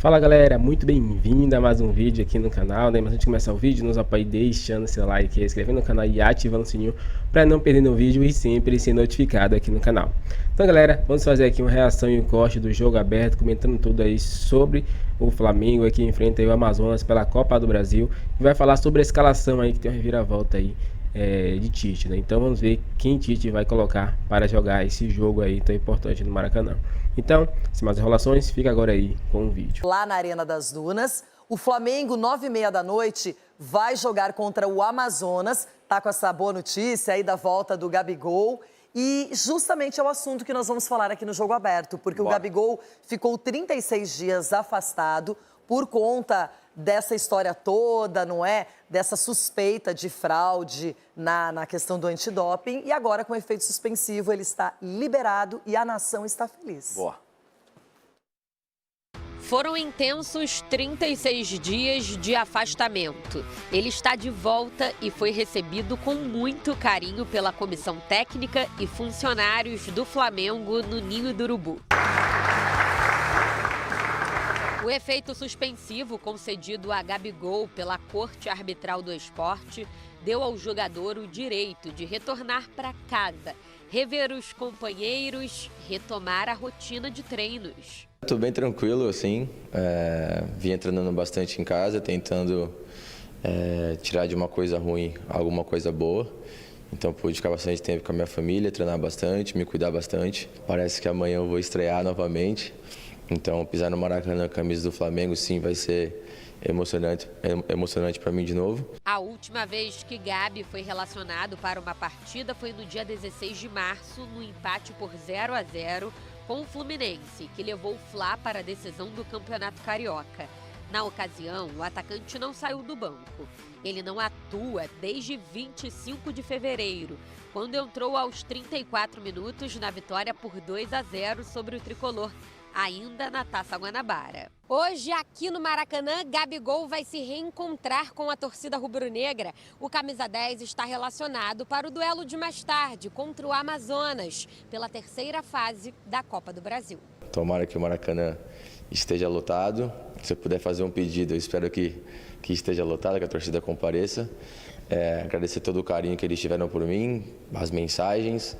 Fala galera, muito bem-vindo a mais um vídeo aqui no canal, né? Mas antes de começar o vídeo, nos apoie deixando seu like, inscrevendo no canal e ativando o sininho para não perder nenhum vídeo e sempre ser notificado aqui no canal. Então galera, vamos fazer aqui uma reação e um corte do jogo aberto, comentando tudo aí sobre o Flamengo que enfrenta aí o Amazonas pela Copa do Brasil e vai falar sobre a escalação aí que tem uma reviravolta aí de Tite, né? Então vamos ver quem Tite vai colocar para jogar esse jogo aí tão importante no Maracanã. Então, sem mais enrolações, fica agora aí com o vídeo. Lá na Arena das Dunas, o Flamengo, 9h30 da noite, vai jogar contra o Amazonas. Tá com essa boa notícia aí da volta do Gabigol. E justamente é o assunto que nós vamos falar aqui no Jogo Aberto, porque o Gabigol ficou 36 dias afastado por conta dessa história toda, não é? Dessa suspeita de fraude na questão do antidoping. E agora, com efeito suspensivo, ele está liberado e a nação está feliz. Boa. Foram intensos 36 dias de afastamento. Ele está de volta e foi recebido com muito carinho pela comissão técnica e funcionários do Flamengo no Ninho do Urubu. O efeito suspensivo concedido a Gabigol pela Corte Arbitral do Esporte deu ao jogador o direito de retornar para casa, rever os companheiros, retomar a rotina de treinos. Estou bem tranquilo, assim, vim treinando bastante em casa, tentando tirar de uma coisa ruim alguma coisa boa. Então pude ficar bastante tempo com a minha família, treinar bastante, me cuidar bastante. Parece que amanhã eu vou estrear novamente. Então pisar no Maracanã, camisa do Flamengo, sim, vai ser emocionante para mim de novo. A última vez que Gabi foi relacionado para uma partida foi no dia 16 de março, no empate por 0-0 com o Fluminense, que levou o Fla para a decisão do Campeonato Carioca. Na ocasião, o atacante não saiu do banco. Ele não atua desde 25 de fevereiro, quando entrou aos 34 minutos na vitória por 2-0 sobre o Tricolor, ainda na Taça Guanabara. Hoje, aqui no Maracanã, Gabigol vai se reencontrar com a torcida rubro-negra. O camisa 10 está relacionado para o duelo de mais tarde contra o Amazonas, pela terceira fase da Copa do Brasil. Tomara que o Maracanã esteja lotado. Se eu puder fazer um pedido, eu espero que esteja lotado, que a torcida compareça. Agradecer todo o carinho que eles tiveram por mim, as mensagens,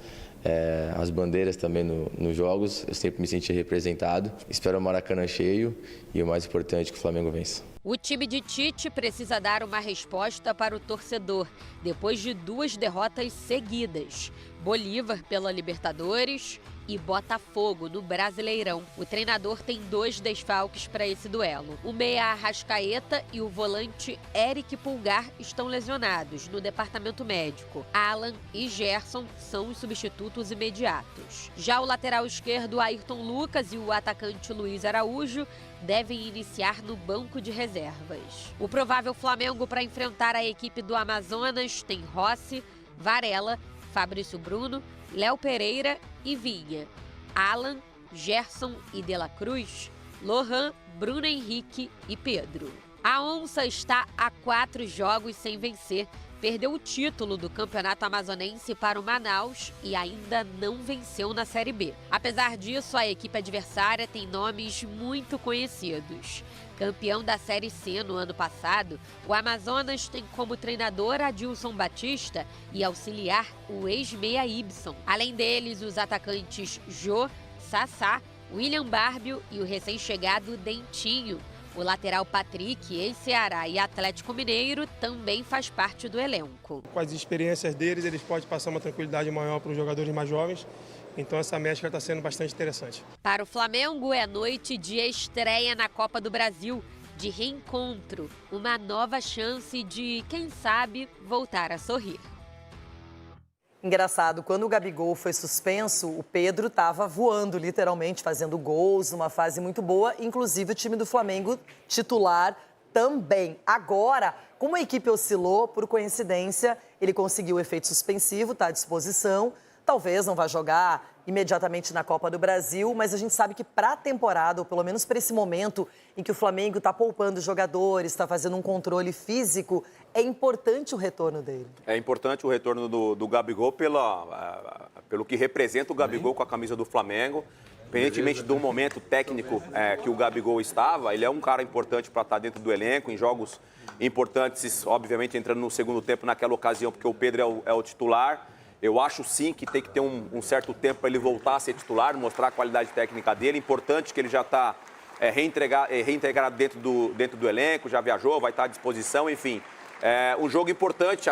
as bandeiras também nos jogos. Eu sempre me senti representado. Espero o Maracanã cheio e o mais importante, que o Flamengo vença. O time de Tite precisa dar uma resposta para o torcedor, depois de 2 derrotas seguidas. Bolívar pela Libertadores e Botafogo no Brasileirão. O treinador tem 2 desfalques para esse duelo. O meia Arrascaeta e o volante Eric Pulgar estão lesionados no departamento médico. Alan e Gerson são os substitutos imediatos. Já o lateral esquerdo Ayrton Lucas e o atacante Luiz Araújo devem iniciar no banco de reservas. O provável Flamengo para enfrentar a equipe do Amazonas tem Rossi, Varela, Fabrício Bruno, Léo Pereira e Vinha, Alan, Gerson e De La Cruz, Lohan, Bruno Henrique e Pedro. A Onça está a 4 jogos sem vencer, perdeu o título do Campeonato Amazonense para o Manaus e ainda não venceu na Série B. Apesar disso, a equipe adversária tem nomes muito conhecidos. Campeão da Série C no ano passado, o Amazonas tem como treinador Adilson Batista e auxiliar o ex-meia Ibson. Além deles, os atacantes Jô, Sassá, William Barbio e o recém-chegado Dentinho. O lateral Patrick, ex-Ceará e Atlético Mineiro, também faz parte do elenco. Com as experiências deles, eles podem passar uma tranquilidade maior para os jogadores mais jovens. Então essa mescla está sendo bastante interessante. Para o Flamengo é noite de estreia na Copa do Brasil, de reencontro, uma nova chance de, quem sabe, voltar a sorrir. Engraçado, quando o Gabigol foi suspenso, o Pedro estava voando, literalmente, fazendo gols, numa fase muito boa. Inclusive, o time do Flamengo titular também. Agora, como a equipe oscilou, por coincidência, ele conseguiu o efeito suspensivo, está à disposição. Talvez não vá jogar imediatamente na Copa do Brasil, mas a gente sabe que para a temporada, ou pelo menos para esse momento em que o Flamengo está poupando jogadores, está fazendo um controle físico, é importante o retorno dele. É importante o retorno do Gabigol pelo que representa o Gabigol com a camisa do Flamengo. Independentemente do momento técnico que o Gabigol estava, ele é um cara importante para estar dentro do elenco, em jogos importantes, obviamente entrando no segundo tempo naquela ocasião, porque o Pedro é o titular. Eu acho sim que tem que ter um certo tempo para ele voltar a ser titular, mostrar a qualidade técnica dele. Importante que ele já está reintegrado dentro do elenco, já viajou, vai estar à disposição, enfim. Um jogo importante,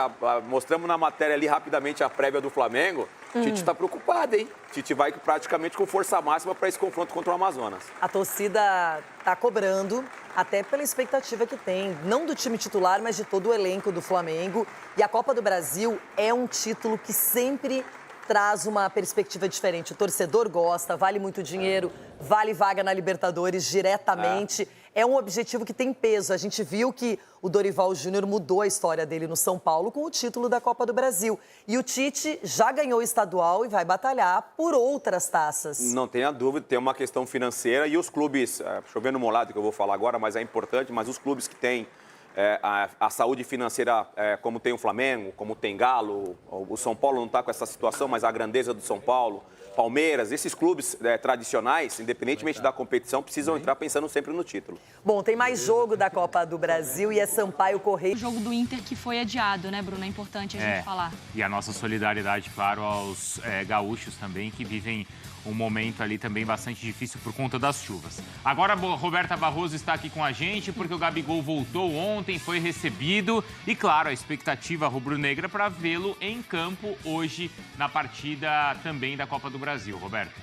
mostramos na matéria ali rapidamente a prévia do Flamengo. Tite está preocupado, hein? Tite vai praticamente com força máxima para esse confronto contra o Amazonas. A torcida está cobrando, até pela expectativa que tem, não do time titular, mas de todo o elenco do Flamengo. E a Copa do Brasil é um título que sempre traz uma perspectiva diferente. O torcedor gosta, vale muito dinheiro, vale vaga na Libertadores diretamente. É um objetivo que tem peso. A gente viu que o Dorival Júnior mudou a história dele no São Paulo com o título da Copa do Brasil. E o Tite já ganhou o estadual e vai batalhar por outras taças. Não tenha dúvida, tem uma questão financeira e os clubes, chovendo molhado que eu vou falar agora, mas é importante, mas os clubes que têm a saúde financeira, como tem o Flamengo, como tem Galo, o São Paulo não está com essa situação, mas a grandeza do São Paulo, Palmeiras, esses clubes tradicionais, independentemente da competição, precisam entrar pensando sempre no título. Bom, tem mais jogo da Copa do Brasil e é Sampaio Correia. O jogo do Inter que foi adiado, né, Bruno? É importante a gente falar. E a nossa solidariedade, claro, aos gaúchos também, que vivem um momento ali também bastante difícil por conta das chuvas. Agora a Roberta Barroso está aqui com a gente porque o Gabigol voltou ontem, foi recebido e, claro, a expectativa rubro-negra para vê-lo em campo hoje na partida também da Copa do Brasil. Roberto.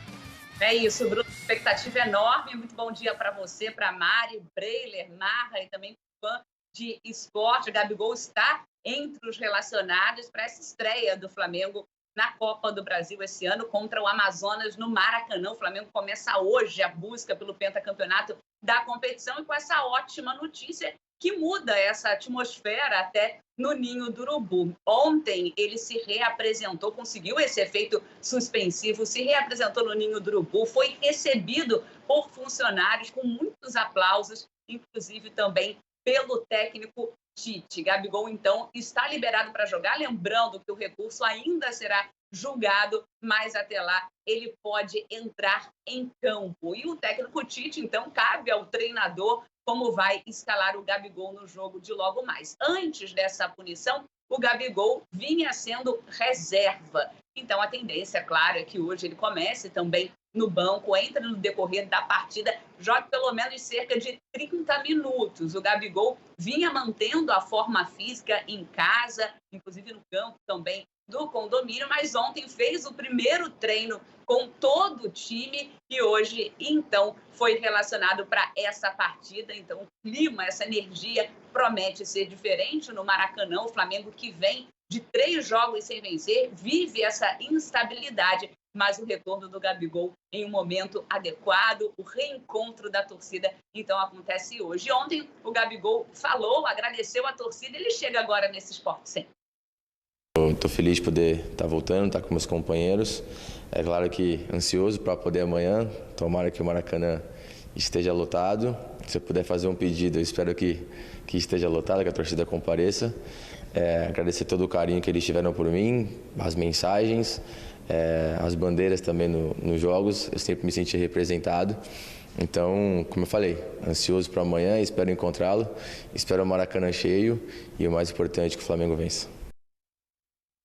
É isso, Bruno. Expectativa enorme. Muito bom dia para você, para Mari, Breiler, Marra e também fã de esporte. O Gabigol está entre os relacionados para essa estreia do Flamengo na Copa do Brasil esse ano contra o Amazonas no Maracanã. O Flamengo começa hoje a busca pelo pentacampeonato da competição e com essa ótima notícia que muda essa atmosfera até no Ninho do Urubu. Ontem ele se reapresentou, conseguiu esse efeito suspensivo, se reapresentou no Ninho do Urubu, foi recebido por funcionários com muitos aplausos, inclusive também pelo técnico Tite. Gabigol, então, está liberado para jogar, lembrando que o recurso ainda será julgado, mas até lá ele pode entrar em campo. E o técnico Tite, então, cabe ao treinador como vai escalar o Gabigol no jogo de logo mais. Antes dessa punição, o Gabigol vinha sendo reserva. Então, a tendência, claro, é que hoje ele comece também no banco, entre no decorrer da partida, jogue pelo menos cerca de 30 minutos. O Gabigol vinha mantendo a forma física em casa, inclusive no campo também do condomínio, mas ontem fez o primeiro treino com todo o time e hoje, então, foi relacionado para essa partida. Então, o clima, essa energia promete ser diferente no Maracanã. O Flamengo, que vem de 3 jogos sem vencer, vive essa instabilidade, mas o retorno do Gabigol em um momento adequado, o reencontro da torcida, então acontece hoje. Ontem o Gabigol falou, agradeceu a torcida, ele chega agora nesse Sport Center. Estou feliz de poder estar voltando, estar com meus companheiros. É claro que ansioso para poder amanhã, tomara que o Maracanã esteja lotado. Se eu puder fazer um pedido, eu espero que esteja lotado, que a torcida compareça. Agradecer todo o carinho que eles tiveram por mim, as mensagens, as bandeiras também nos jogos. Eu sempre me senti representado. Então, como eu falei, ansioso para amanhã, espero encontrá-lo, espero o Maracanã cheio e o mais importante, que o Flamengo vença.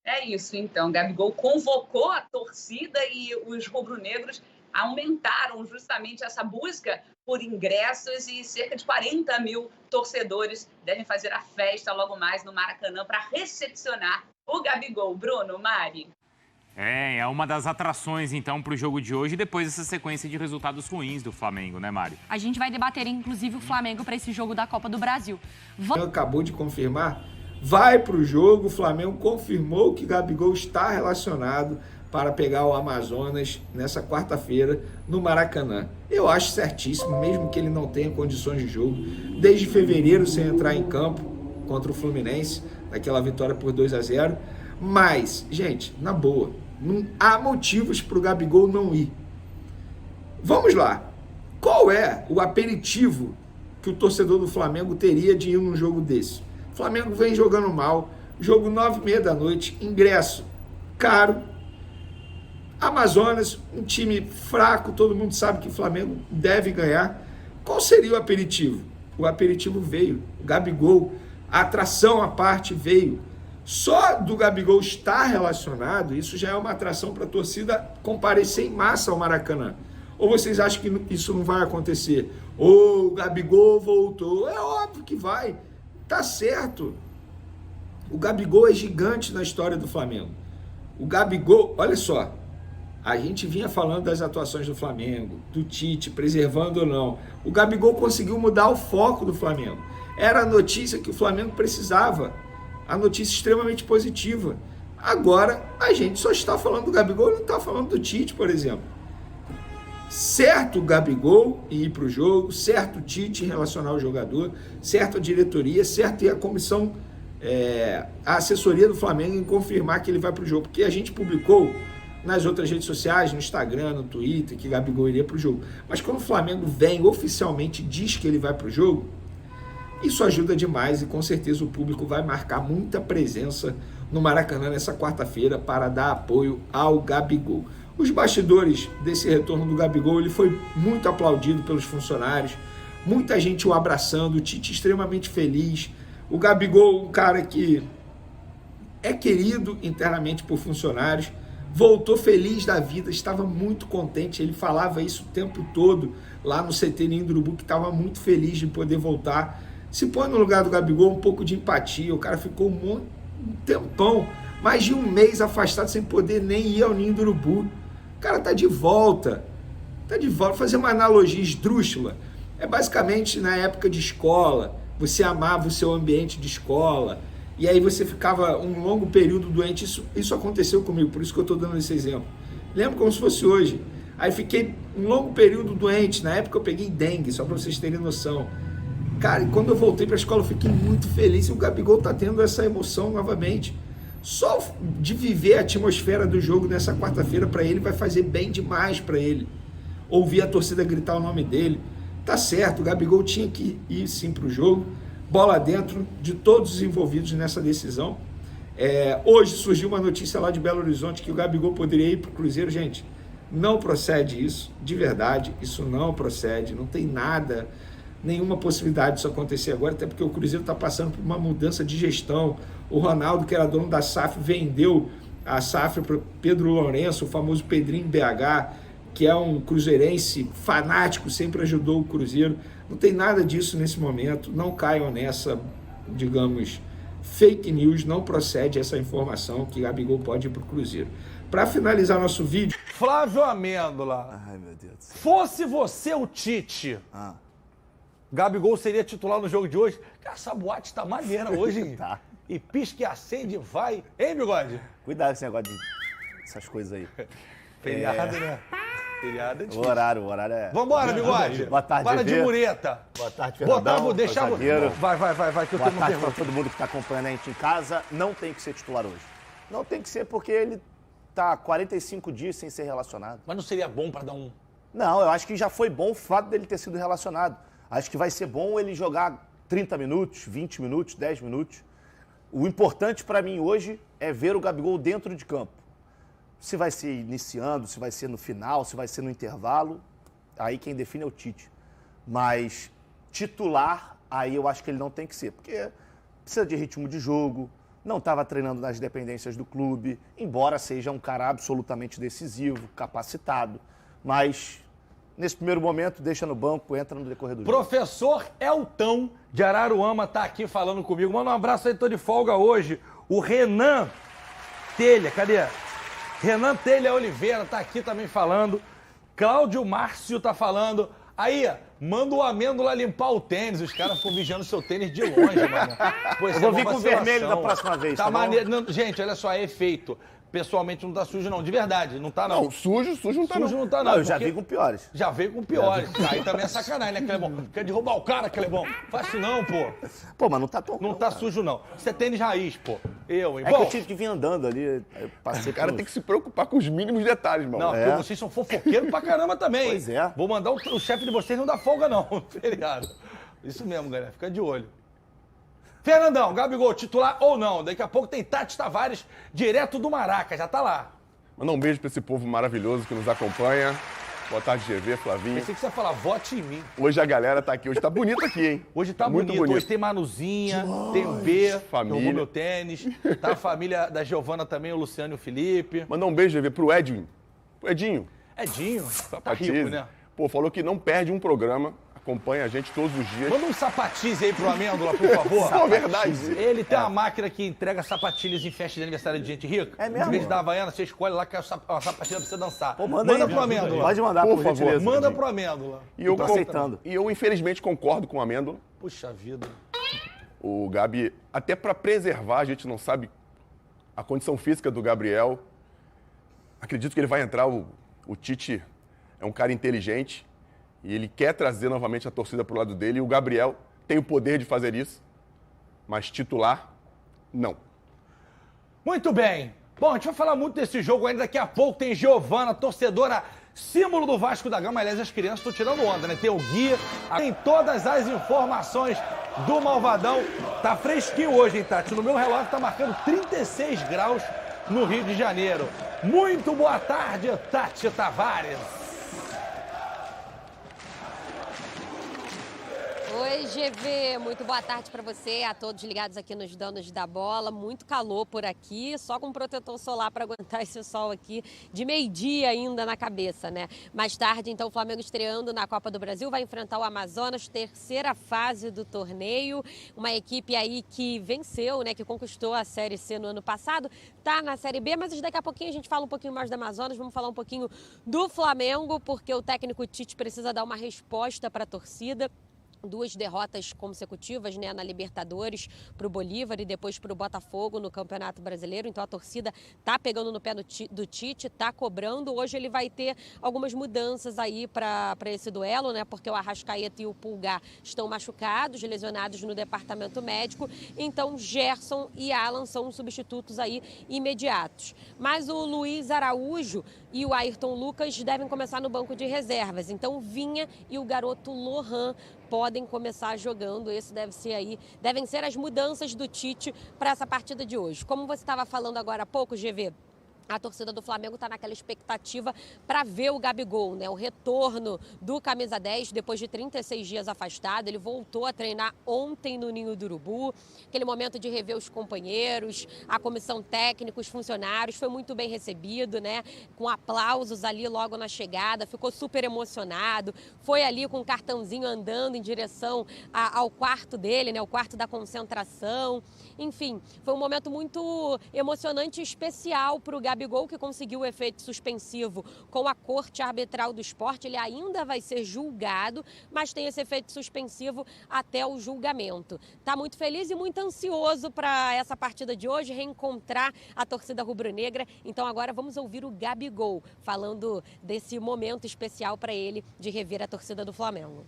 É isso, então. Gabigol convocou a torcida e os rubro-negros aumentaram justamente essa busca por ingressos e cerca de 40 mil torcedores devem fazer a festa logo mais no Maracanã para recepcionar o Gabigol. Bruno, Mari. É uma das atrações, então, para o jogo de hoje, depois dessa sequência de resultados ruins do Flamengo, né, Mari? A gente vai debater, inclusive, o Flamengo para esse jogo da Copa do Brasil. Acabou de confirmar, vai para o jogo, o Flamengo confirmou que Gabigol está relacionado para pegar o Amazonas nessa quarta-feira no Maracanã. Eu acho certíssimo, mesmo que ele não tenha condições de jogo, desde fevereiro sem entrar em campo contra o Fluminense, naquela vitória por 2-0. Mas, gente, na boa, não há motivos para o Gabigol não ir. Vamos lá. Qual é o aperitivo que o torcedor do Flamengo teria de ir num jogo desse? O Flamengo vem jogando mal, jogo 9h30 da noite, ingresso caro. Amazonas, um time fraco, todo mundo sabe que o Flamengo deve ganhar. Qual seria o aperitivo? O aperitivo veio. O Gabigol, a atração à parte veio. Só do Gabigol estar relacionado, isso já é uma atração para a torcida comparecer em massa ao Maracanã. Ou vocês acham que isso não vai acontecer? Ou o Gabigol voltou? É óbvio que vai. Tá certo. O Gabigol é gigante na história do Flamengo. O Gabigol, olha só, a gente vinha falando das atuações do Flamengo, do Tite, preservando ou não. O Gabigol conseguiu mudar o foco do Flamengo. Era a notícia que o Flamengo precisava. A notícia extremamente positiva. Agora, a gente só está falando do Gabigol, não está falando do Tite, por exemplo. Certo o Gabigol ir para o jogo, certo o Tite relacionar o jogador, certo a diretoria, certo a comissão, a assessoria do Flamengo em confirmar que ele vai para o jogo. Porque a gente publicou nas outras redes sociais, no Instagram, no Twitter, que Gabigol iria para o jogo. Mas quando o Flamengo vem oficialmente diz que ele vai para o jogo, isso ajuda demais e com certeza o público vai marcar muita presença no Maracanã nessa quarta-feira para dar apoio ao Gabigol. Os bastidores desse retorno do Gabigol, ele foi muito aplaudido pelos funcionários, muita gente o abraçando, o Tite extremamente feliz. O Gabigol, um cara que é querido internamente por funcionários, voltou feliz da vida, estava muito contente, ele falava isso o tempo todo lá no CT Ninho do Urubu, que estava muito feliz de poder voltar. Se põe no lugar do Gabigol, um pouco de empatia, o cara ficou um tempão, mais de um mês afastado, sem poder nem ir ao Ninho do Urubu. O cara tá de volta, fazer uma analogia esdrúxula, é basicamente na época de escola, você amava o seu ambiente de escola, e aí você ficava um longo período doente, isso aconteceu comigo, por isso que eu estou dando esse exemplo. Lembro como se fosse hoje, aí fiquei um longo período doente, na época eu peguei dengue, só para vocês terem noção. Cara, e quando eu voltei para a escola eu fiquei muito feliz, e o Gabigol tá tendo essa emoção novamente. Só de viver a atmosfera do jogo nessa quarta-feira para ele vai fazer bem demais para ele. Ouvir a torcida gritar o nome dele. Tá certo, o Gabigol tinha que ir sim para o jogo. Bola dentro de todos os envolvidos nessa decisão. Hoje surgiu uma notícia lá de Belo Horizonte que o Gabigol poderia ir para o Cruzeiro. Gente, não procede isso, de verdade, isso não procede, não tem nada, nenhuma possibilidade disso acontecer agora, até porque o Cruzeiro está passando por uma mudança de gestão. O Ronaldo, que era dono da SAF, vendeu a SAF para Pedro Lourenço, o famoso Pedrinho BH, que é um cruzeirense fanático, sempre ajudou o Cruzeiro. Não tem nada disso nesse momento, não caiam nessa, digamos, fake news, não procede essa informação que Gabigol pode ir para o Cruzeiro. Para finalizar nosso vídeo... Flávio Amêndola, ai meu Deus do céu. Fosse você o Tite, Gabigol seria titular no jogo de hoje? Cara, essa boate tá maneira hoje, hein? Tá. E pisca e acende, vai. Hein, Bigode? Cuidado com esse negócio essas coisas aí. Feriado, né? Feriado é difícil. O horário é... Vambora, Bigode. Boa tarde, para de mureta. Boa tarde, Fernandão. Deixa eu... Vai, que eu tenho uma pergunta. Boa tarde para todo mundo que está acompanhando a gente em casa. Não tem que ser titular hoje. Não tem que ser porque ele tá 45 dias sem ser relacionado. Mas não seria bom para dar um... Não, eu acho que já foi bom o fato dele ter sido relacionado. Acho que vai ser bom ele jogar 30 minutos, 20 minutos, 10 minutos. O importante para mim hoje é ver o Gabigol dentro de campo. Se vai ser iniciando, se vai ser no final, se vai ser no intervalo, aí quem define é o Tite. Mas titular, aí eu acho que ele não tem que ser, porque precisa de ritmo de jogo, não estava treinando nas dependências do clube, embora seja um cara absolutamente decisivo, capacitado, mas nesse primeiro momento deixa no banco, entra no decorrer do jogo. Professor Elton de Araruama está aqui falando comigo. Manda um abraço aí, tô de folga hoje. O Renan Telha, cadê? Renan Telha Oliveira tá aqui também falando. Cláudio Márcio tá falando. Aí, manda o Amêndola limpar o tênis. Os caras ficam vigiando seu tênis de longe, mano. Pô, eu vou vir com vermelho da próxima vez, tá maneiro. Não, gente, olha só, é efeito. Pessoalmente não tá sujo, não. De verdade, não tá, não. Não, sujo não tá, não. Sujo não tá, não. Eu já vi com piores. Já veio com piores. Aí também é sacanagem, né, Clebão? Quer derrubar o cara, Clebão? Faz isso não, pô. Pô, mas não tá tão... Não tá sujo, não. Isso é tênis raiz, pô. É Bom, que eu tive que vir andando ali. O cara tem que se preocupar com os mínimos detalhes, mano. Não, porque vocês são fofoqueiros pra caramba também. Pois é. Vou mandar o chefe de vocês não dá folga, não. Feriado. Isso mesmo, galera. Fica de olho. Fernandão, Gabigol, titular ou não? Daqui a pouco tem Tati Tavares, direto do Maraca. Já tá lá. Mandar um beijo para esse povo maravilhoso que nos acompanha. Boa tarde, GV, Flavinho. Pensei que você ia falar, vote em mim. Hoje a galera tá aqui. Hoje tá bonito aqui, hein? Hoje tá muito bonito. Hoje tem Manuzinha, tem o B, família. que roubou meu tênis. Tá a família da Giovana também, o Luciano e o Felipe. Mandar um beijo, GV, pro Edwin. Pro Edinho. Edinho, tá rico, né? Pô, falou que não perde um programa. Acompanha a gente todos os dias. Manda um sapatize aí pro Amêndola, por favor. É verdade. Ele tem uma máquina que entrega sapatilhas em festa de aniversário de gente rica. É mesmo? Em vez de dar Havaiana, você escolhe lá que é uma sapatilha pra você dançar. Pô, manda aí, pro Amêndola. Pode mandar, por favor. gentileza. Manda pro Amêndola. E eu tô aceitando. E eu, infelizmente, concordo com o Amêndola. Puxa vida. O Gabi, até para preservar, a gente não sabe a condição física do Gabriel. Acredito que ele vai entrar. O Tite é um cara inteligente e ele quer trazer novamente a torcida para o lado dele. E o Gabriel tem o poder de fazer isso, mas titular, não. Muito bem. Bom, a gente vai falar muito desse jogo ainda. Daqui a pouco tem Giovana, torcedora, símbolo do Vasco da Gama. Aliás, as crianças estão tirando onda, né? Tem o Gui, tem todas as informações do Malvadão. Tá fresquinho hoje, hein, Tati? No meu relógio tá marcando 36 graus no Rio de Janeiro. Muito boa tarde, Tati Tavares. Oi, GV, muito boa tarde para você, a todos ligados aqui nos Donos da Bola. Muito calor por aqui, só com protetor solar para aguentar esse sol aqui de meio-dia ainda na cabeça, né? Mais tarde, então, o Flamengo estreando na Copa do Brasil, vai enfrentar o Amazonas, terceira fase do torneio. Uma equipe aí que venceu, né? Que conquistou a Série C no ano passado, tá na Série B, mas daqui a pouquinho a gente fala um pouquinho mais do Amazonas, vamos falar um pouquinho do Flamengo, porque o técnico Tite precisa dar uma resposta para a torcida. 2 derrotas consecutivas, né, na Libertadores para o Bolívar e depois para o Botafogo no Campeonato Brasileiro. Então a torcida tá pegando no pé do Tite, tá cobrando. Hoje ele vai ter algumas mudanças aí para esse duelo, né? Porque o Arrascaeta e o Pulgar estão machucados, lesionados no departamento médico. Então Gerson e Alan são substitutos aí imediatos. Mas o Luiz Araújo e o Ayrton Lucas devem começar no banco de reservas. Então Vinha e o garoto Lohan podem começar jogando. Devem ser as mudanças do Tite para essa partida de hoje. Como você estava falando agora há pouco, GV, a torcida do Flamengo está naquela expectativa para ver o Gabigol, né? O retorno do camisa 10 depois de 36 dias afastado. Ele voltou a treinar ontem no Ninho do Urubu. Aquele momento de rever os companheiros, a comissão técnica, os funcionários. Foi muito bem recebido, né? Com aplausos ali logo na chegada. Ficou super emocionado. Foi ali com um cartãozinho andando em direção ao quarto dele, né? O quarto da concentração. Enfim, foi um momento muito emocionante e especial para o Gabigol, que conseguiu o efeito suspensivo com a Corte Arbitral do Esporte. Ele ainda vai ser julgado, mas tem esse efeito suspensivo até o julgamento. Está muito feliz e muito ansioso para essa partida de hoje, reencontrar a torcida rubro-negra. Então agora vamos ouvir o Gabigol falando desse momento especial para ele de rever a torcida do Flamengo.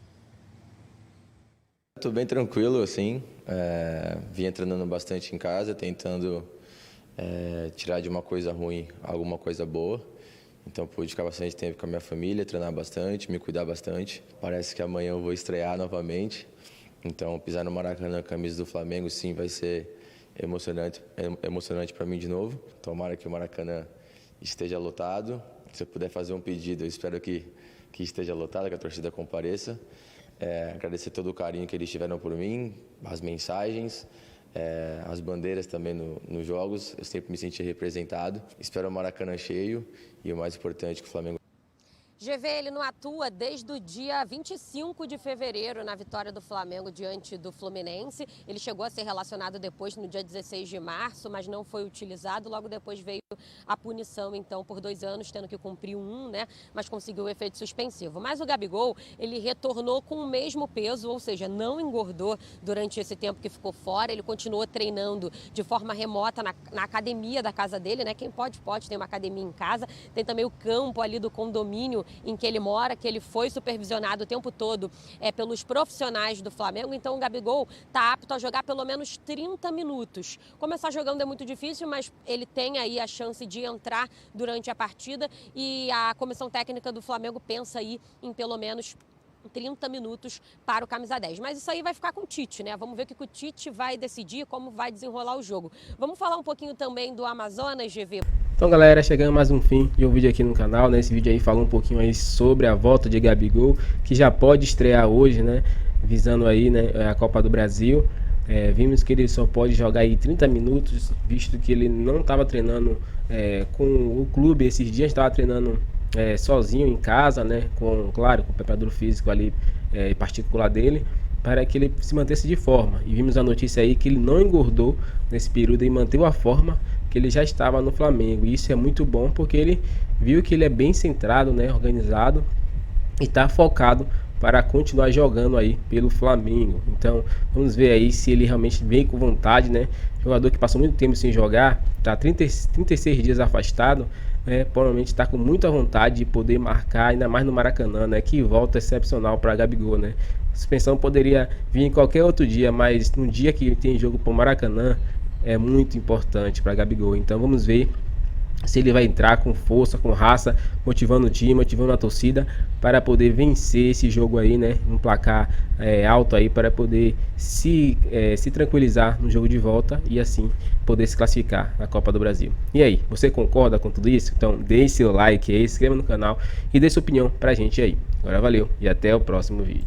Estou bem tranquilo, assim. Vim treinando bastante em casa, tentando tirar de uma coisa ruim alguma coisa boa. Então pude ficar bastante tempo com a minha família, treinar bastante, me cuidar bastante. Parece que amanhã eu vou estrear novamente. Então pisar no Maracanã, camisa do Flamengo, sim, vai ser emocionante para mim de novo. Tomara que o Maracanã esteja lotado. Se eu puder fazer um pedido, eu espero que esteja lotado, que a torcida compareça. Agradecer todo o carinho que eles tiveram por mim, as mensagens, as bandeiras também nos jogos. Eu sempre me senti representado. Espero o Maracanã cheio e o mais importante, que o Flamengo... GV, ele não atua desde o dia 25 de fevereiro na vitória do Flamengo diante do Fluminense. Ele chegou a ser relacionado depois no dia 16 de março, mas não foi utilizado. Logo depois veio a punição, então, por 2 anos, tendo que cumprir 1, né? Mas conseguiu o efeito suspensivo. Mas o Gabigol, ele retornou com o mesmo peso, ou seja, não engordou durante esse tempo que ficou fora. Ele continuou treinando de forma remota na academia da casa dele, né? Quem pode, tem uma academia em casa. Tem também o campo ali do condomínio em que ele mora, que ele foi supervisionado o tempo todo pelos profissionais do Flamengo. Então o Gabigol está apto a jogar pelo menos 30 minutos. Começar jogando é muito difícil, mas ele tem aí a chance de entrar durante a partida e a comissão técnica do Flamengo pensa aí em pelo menos 30 minutos para o camisa 10. Mas isso aí vai ficar com o Tite, né? Vamos ver o que o Tite vai decidir, como vai desenrolar o jogo. Vamos falar um pouquinho também do Amazonas, GV. Então, galera, chegando mais um fim de um vídeo aqui no canal, né? Esse vídeo aí fala um pouquinho aí sobre a volta de Gabigol, que já pode estrear hoje, né? Visando aí, né, a Copa do Brasil. Vimos que ele só pode jogar aí 30 minutos, visto que ele não estava treinando com o clube esses dias, estava treinando sozinho em casa, né? Claro, com o preparador físico ali particular dele, para que ele se mantesse de forma. E vimos a notícia aí que ele não engordou nesse período e manteve a forma que ele já estava no Flamengo. E isso é muito bom porque ele viu que ele é bem centrado, né, organizado e está focado para continuar jogando aí pelo Flamengo. Então vamos ver aí se ele realmente vem com vontade, né? Jogador que passou muito tempo sem jogar, está 36 dias afastado, provavelmente está com muita vontade de poder marcar, ainda mais no Maracanã, né? Que volta excepcional para Gabigol, né? A suspensão poderia vir em qualquer outro dia, mas no dia que tem jogo para o Maracanã é muito importante para Gabigol. Então vamos ver se ele vai entrar com força, com raça, motivando o time, motivando a torcida para poder vencer esse jogo aí, né? Um placar alto aí para poder se tranquilizar no jogo de volta e assim poder se classificar na Copa do Brasil. E aí, você concorda com tudo isso? Então deixe seu like aí, se inscreva no canal e dê sua opinião pra gente aí. Agora valeu e até o próximo vídeo.